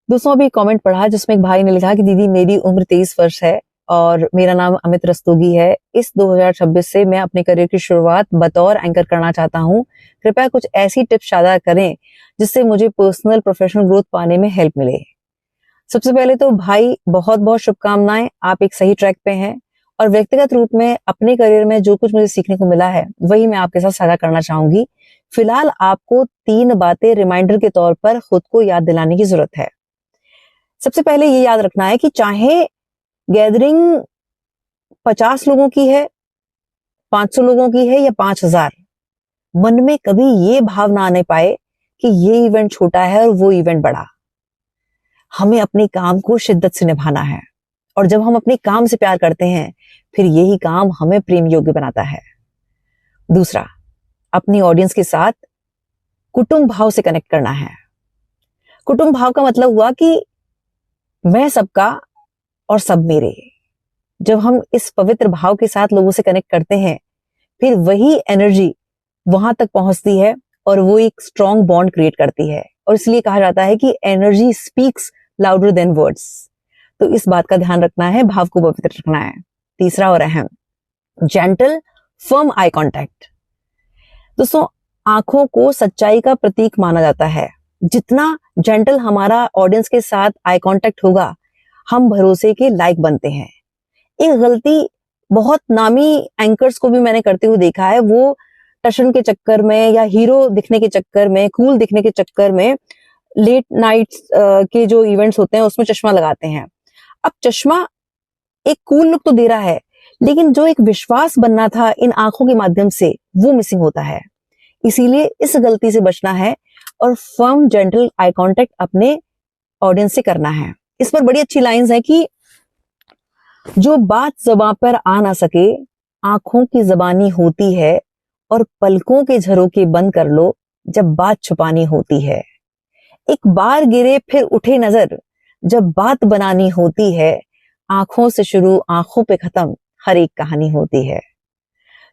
दोस्तों अभी कमेंट पढ़ा जिसमें एक भाई ने लिखा कि दीदी मेरी उम्र 23 वर्ष है और मेरा नाम अमित रस्तोगी है। इस 2026 से मैं अपने करियर की शुरुआत बतौर एंकर करना चाहता हूँ। कृपया कुछ ऐसी टिप्स साझा करें जिससे मुझे पर्सनल प्रोफेशनल ग्रोथ पाने में हेल्प मिले। सबसे पहले तो भाई बहुत बहुत शुभकामनाएं, आप एक सही ट्रैक पे हैं और व्यक्तिगत रूप में अपने करियर में जो कुछ मुझे सीखने को मिला है वही मैं आपके साथ साझा करना चाहूंगी। फिलहाल आपको 3 बातें रिमाइंडर के तौर पर खुद को याद दिलाने की जरूरत है। सबसे पहले ये याद रखना है कि चाहे गैदरिंग 50 लोगों की है, 500 लोगों की है या 5000, मन में कभी ये भावना आने पाए कि ये इवेंट छोटा है और वो इवेंट बड़ा। हमें अपने काम को शिद्दत से निभाना है और जब हम अपने काम से प्यार करते हैं फिर यही काम हमें प्रेम योग्य बनाता है। दूसरा, अपनी ऑडियंस के साथ कुटुंब भाव से कनेक्ट करना है। कुटुंब भाव का मतलब हुआ कि मैं सबका और सब मेरे। जब हम इस पवित्र भाव के साथ लोगों से कनेक्ट करते हैं फिर वही एनर्जी वहां तक पहुंचती है और वो एक स्ट्रॉन्ग बॉन्ड क्रिएट करती है और इसलिए कहा जाता है कि energy speaks louder than words. तो इस बात का ध्यान रखना है, भाव को पवित्र रखना है। तीसरा और अहम, जेंटल फर्म आई कांटेक्ट। दोस्तों आंखों को सच्चाई का प्रतीक माना जाता है। जितना जेंटल हमारा ऑडियंस के साथ आई कांटेक्ट होगा हम भरोसे के लायक बनते हैं। एक गलती बहुत नामी एंकर्स को भी मैंने करते हुए देखा है, वो टशन के चक्कर में या हीरो दिखने के चक्कर में, कूल दिखने के चक्कर में लेट नाइट्स के जो इवेंट्स होते हैं उसमें चश्मा लगाते हैं। अब चश्मा एक कूल लुक तो दे रहा है लेकिन जो एक विश्वास बनना था इन आंखों के माध्यम से वो मिसिंग होता है। इसीलिए इस गलती से बचना है और फर्म जेंटल आई कांटेक्ट अपने ऑडियंस से करना है। इस पर बड़ी अच्छी लाइंस है कि जो बात ज़बां पर आ ना सके आंखों की ज़बानी होती है और पलकों के झरोके बंद कर लो जब बात छुपानी होती है। एक बार गिरे फिर उठे नजर जब बात बनानी होती है। आंखों से शुरू आंखों पे खत्म हर एक कहानी होती है।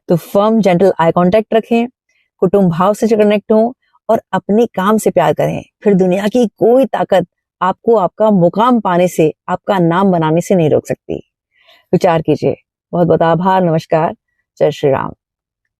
तो फर्म जेंटल आई कांटेक्ट रखें, कुटुंब भाव से कनेक्ट हों और अपने काम से प्यार करें। फिर दुनिया की कोई ताकत आपको आपका मुकाम पाने से, आपका नाम बनाने से नहीं रोक सकती। विचार कीजिए। बहुत बहुत आभार। नमस्कार। जय श्री राम।